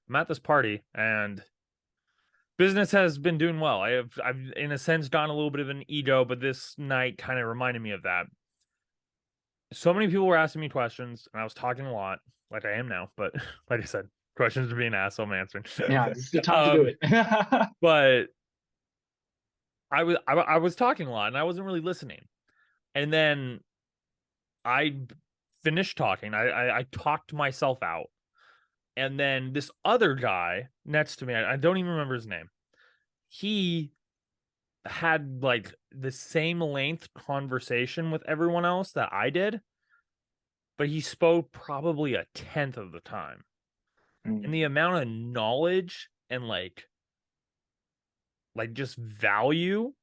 I'm at this party and business has been doing well. I've in a sense gotten a little bit of an ego, but this night kind of reminded me of that. So many people were asking me questions, and I was talking a lot, like I am now. But like I said, questions are being asked, so I'm answering.
Yeah, this is the time to do it.
But I was talking a lot, and I wasn't really listening. And then I finished talking. I talked myself out, and then this other guy next to me, I don't even remember his name. He had like the same length conversation with everyone else that I did, but he spoke probably a tenth of the time. And
Mm.
the amount of knowledge and like just value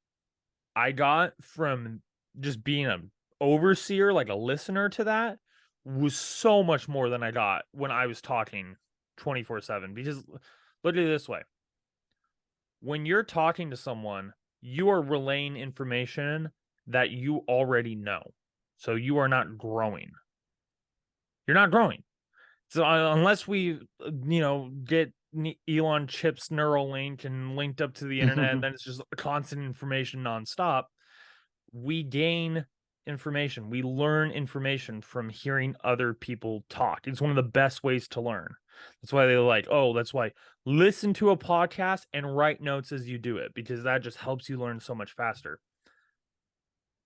I got from just being an overseer, like a listener to that, was so much more than I got when I was talking 24/7. Because look at it this way. When you're talking to someone, you are relaying information that you already know. So you are not growing. You're not growing. So unless we, get Elon Chip's Neuralink and linked up to the internet, and then it's just constant information nonstop, we gain information. We learn information from hearing other people talk. It's one of the best ways to learn. That's why that's why listen to a podcast and write notes as you do it, because that just helps you learn so much faster.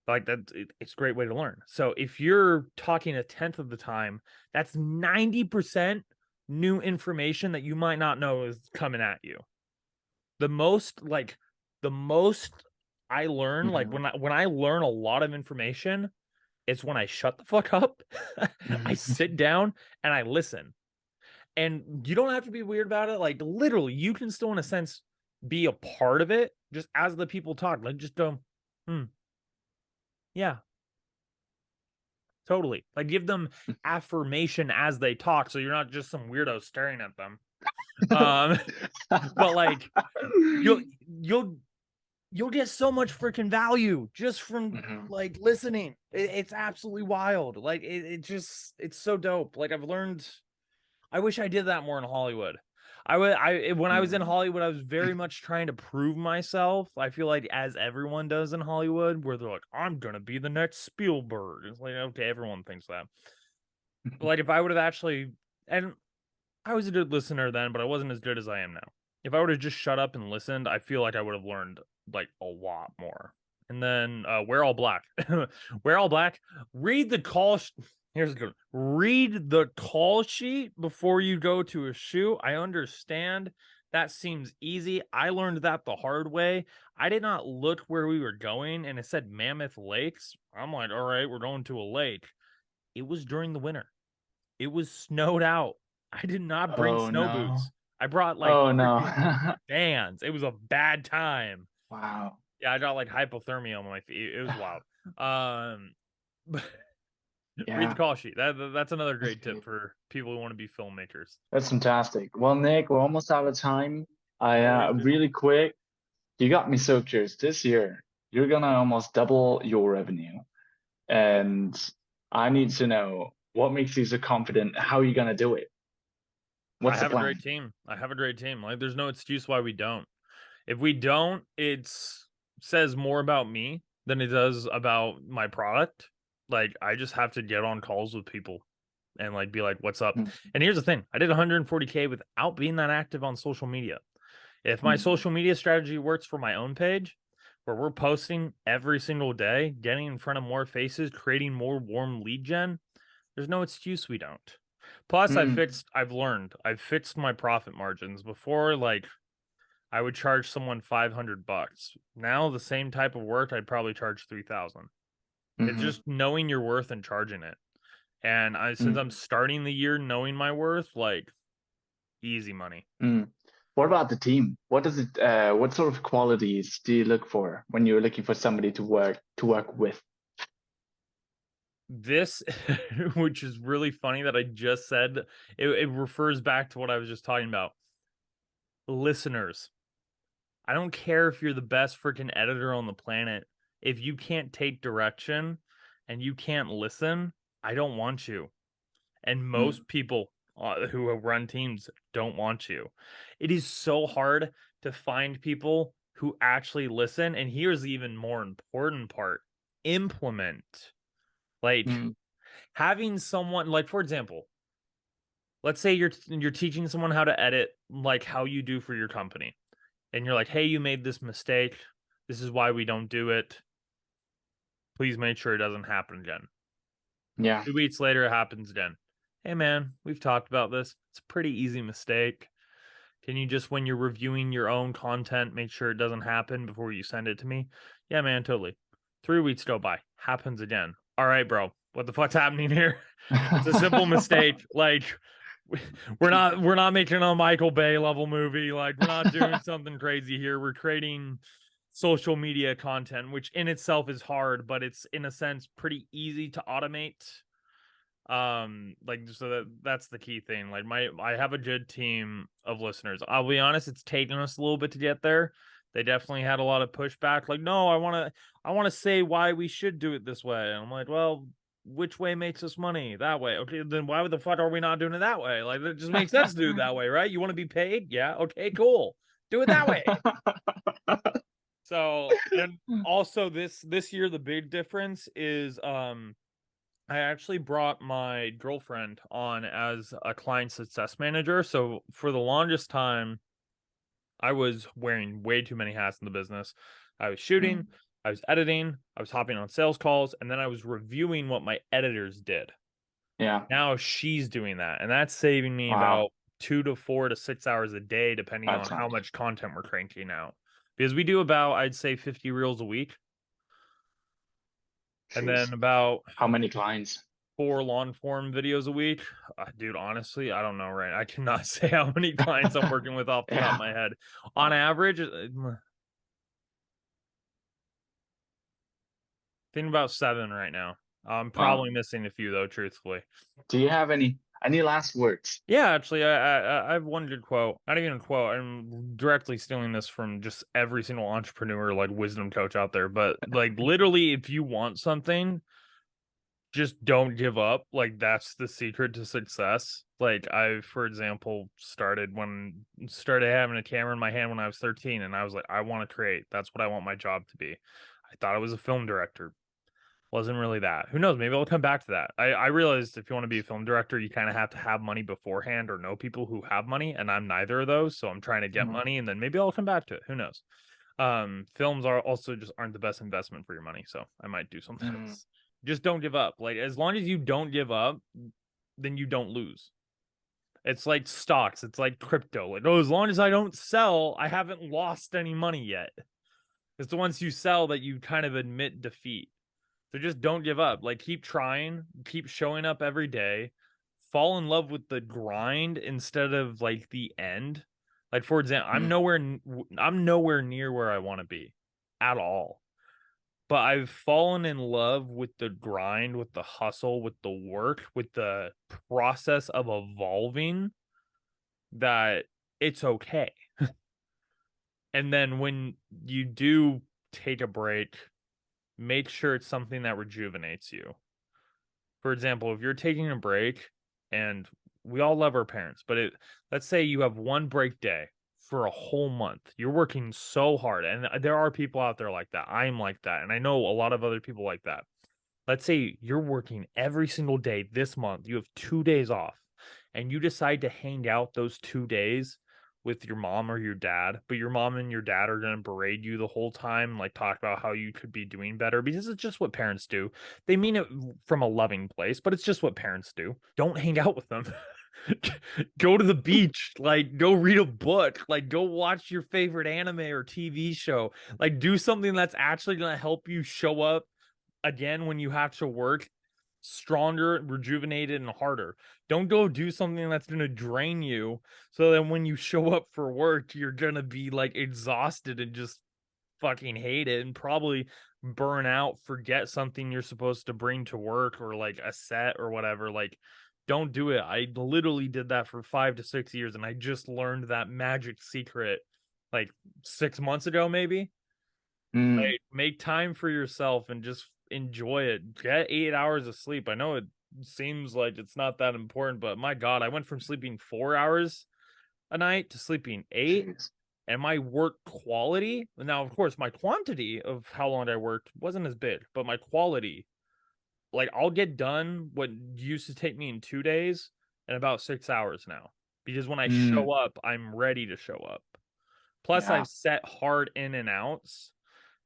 Like that, it's a great way to learn. So if you're talking a tenth of the time, that's 90% new information that you might not know is coming at you. The most I learn, like when I learn a lot of information, it's when I shut the fuck up. I sit down and I listen. And you don't have to be weird about it. Like literally, you can still in a sense be a part of it just as the people talk. Like just go, yeah, totally. Like give them affirmation as they talk, so you're not just some weirdo staring at them. But like you'll get so much freaking value just from like listening. It's absolutely wild. Like it's so dope. Like I wish I did that more in Hollywood. When I was in Hollywood, I was very much trying to prove myself. I feel like as everyone does in Hollywood, where they're like, I'm gonna be the next Spielberg. It's like, okay, everyone thinks that. But like if I would have actually, and I was a good listener then, but I wasn't as good as I am now. If I would have just shut up and listened, I feel like I would have learned like a lot more. And then Wear All Black. Wear All Black. Read the call. Here's a good one. Read the call sheet before you go to a shoot. I understand that seems easy. I learned that the hard way. I did not look where we were going, and it said Mammoth Lakes. I'm like, all right, we're going to a lake. It was during the winter. It was snowed out. I did not bring
Oh
snow
no.
boots. I brought like
Oh no.
freaking Vans. It was a bad time.
Wow.
Yeah, I got like hypothermia on my feet. It was wild. But read the
Yeah,
call sheet. That's another
that's
great tip
good.
for people who want to be filmmakers.
That's fantastic. Well, Nick, we're almost out of time. I
No worries, dude.
really quick, you got me so curious. This year, you're gonna almost double your revenue, and I need to know what makes you so confident. How are you gonna do it?
I
What's the
have a great
plan?
team. I have a great team. Like, there's no excuse why we don't. If we don't, it says more about me than it does about my product. Like, I just have to get on calls with people and like be like, "What's up?"
Mm,
And here's the thing: I did 140K without being that active on social media. If my
mm,
social media strategy works for my own page, where we're posting every single day, getting in front of more faces, creating more warm lead gen, there's no excuse we don't. Plus,
mm,
I've fixed my profit margins before. Like, I would charge someone $500. Now, the same type of work, I'd probably charge 3,000. It's
mhm,
just knowing your worth and charging it. And since
mm,
I'm starting the year knowing my worth, like, easy money.
mm. What about the team? What sort of qualities do you look for when you're looking for somebody to work with?
This, which is really funny that I just said, it refers back to what I was just talking about. Listeners. I don't care if you're the best freaking editor on the planet. If you can't take direction and you can't listen, I don't want you. And
Mm,
most people who run teams don't want you. It is so hard to find people who actually listen. And here's the even more important part: implement. Like,
mm,
having someone, like, for example, let's say you're teaching someone how to edit, like how you do for your company, and you're like, hey, you made this mistake, this is why we don't do it, please make sure it doesn't happen again.
yeah.
2 weeks later, it happens again. Hey man, we've talked about this, it's a pretty easy mistake. Can you just, when you're reviewing your own content, make sure it doesn't happen before you send it to me? Yeah man, totally. 3 weeks go by, happens again. All right bro, what the fuck's happening here? It's a simple mistake. Like, we're not making a Michael Bay level movie. Like, we're not doing something crazy here. We're creating social media content, which in itself is hard, but it's in a sense pretty easy to automate. Like, so that's the key thing. Like, I have a good team of listeners. I'll be honest, it's taken us a little bit to get there. They definitely had a lot of pushback. Like, no, I want to say why we should do it this way. And I'm like, well, which way makes us money? That way. Okay, then why the fuck are we not doing it that way? Like, it just makes sense to do it that way, right? You want to be paid? Yeah. Okay, cool. Do it that way. So, and also this year the big difference is I actually brought my girlfriend on as a client success manager. So for the longest time, I was wearing way too many hats in the business. I was shooting,
Mm,
I was editing, I was hopping on sales calls, and then I was reviewing what my editors did.
yeah.
Now she's doing that, and that's saving me
Wow.
about 2 to 4 to 6 hours a day, depending on
That's
how
nice.
much content we're cranking out. Because we do about, I'd say, 50 reels a week, and
Jeez.
then about
How many clients?
4 long form videos a week. Dude, honestly, I don't know, right? I cannot say how many clients I'm working with off the top of
Yeah.
my head. On
Wow.
average, think about 7 right now. I'm
Wow.
probably missing a few though, truthfully.
Do you have any last words?
Yeah, actually, I have one good quote. Not even a quote. I'm directly stealing this from just every single entrepreneur, like wisdom coach out there. But like, literally, if you want something, just don't give up. Like, that's the secret to success. Like, I, for example, started having a camera in my hand when I was 13, and I was like, I want to create. That's what I want my job to be. I thought I was a film director. Wasn't really that. Who knows? Maybe I'll come back to that. I realized if you want to be a film director, you kind of have to have money beforehand or know people who have money, and I'm neither of those. So I'm trying to get money, and then maybe I'll come back to it. Who knows? Films are also just aren't the best investment for your money, so I might do something else. Just don't give up. Like, as long as you don't give up, then you don't lose. It's like stocks, it's like crypto. Like, oh, as long as I don't sell, I haven't lost any money yet. It's the once you sell that you kind of admit defeat. So just don't give up. Like, keep trying, keep showing up every day, fall in love with the grind instead of like the end. Like, for example, I'm nowhere near where I want to be at all. But I've fallen in love with the grind, with the hustle, with the work, with the process of evolving, that it's okay. And then when you do take a break, make sure it's something that rejuvenates you. For example, if you're taking a break, and we all love our parents, but let's say you have one break day for a whole month. You're working so hard, and there are people out there like that. I'm like that, and I know a lot of other people like that. Let's say you're working every single day this month. You have 2 days off, and you decide to hang out those 2 days with your mom or your dad, but your mom and your dad are going to berate you the whole time, like talk about how you could be doing better, because it's just what parents do. They mean it from a loving place, but it's just what parents do. Don't hang out with them. Go to the beach, like go read a book, like go watch your favorite anime or TV show, like do something that's actually going to help you show up again when you have to work stronger, rejuvenated, and harder. Don't go do something that's going to drain you, so that when you show up for work, you're going to be like exhausted and just fucking hate it and probably burn out, forget something you're supposed to bring to work or like a set or whatever. Like, don't do it. I literally did that for 5 to 6 years, and I just learned that magic secret like 6 months ago, maybe. Like, make time for yourself and just enjoy it. Get 8 hours of sleep. I know it seems like it's not that important, but my God, I went from sleeping 4 hours a night to sleeping eight.
Jeez.
And my work quality, now, of course, my quantity of how long I worked wasn't as big, but my quality, like, I'll get done what used to take me in 2 days in about 6 hours now. Because when I show up, I'm ready to show up. Plus,
Yeah.
I've set hard in and outs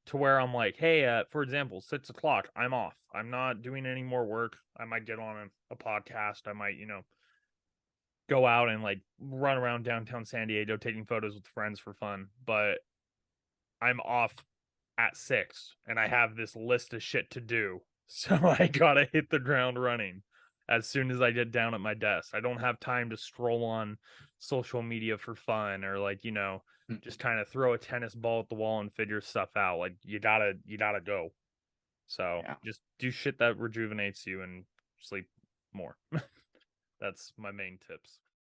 to where I'm like, hey, for example, 6 o'clock, I'm off. I'm not doing any more work. I might get on a podcast. I might, go out and like run around downtown San Diego taking photos with friends for fun. But I'm off at 6 and I have this list of shit to do. So I gotta hit the ground running as soon as I get down at my desk. I don't have time to scroll on social media for fun or like, just kind of throw a tennis ball at the wall and figure stuff out. Like, you gotta go. So just do shit that rejuvenates you and sleep more. That's my main tips.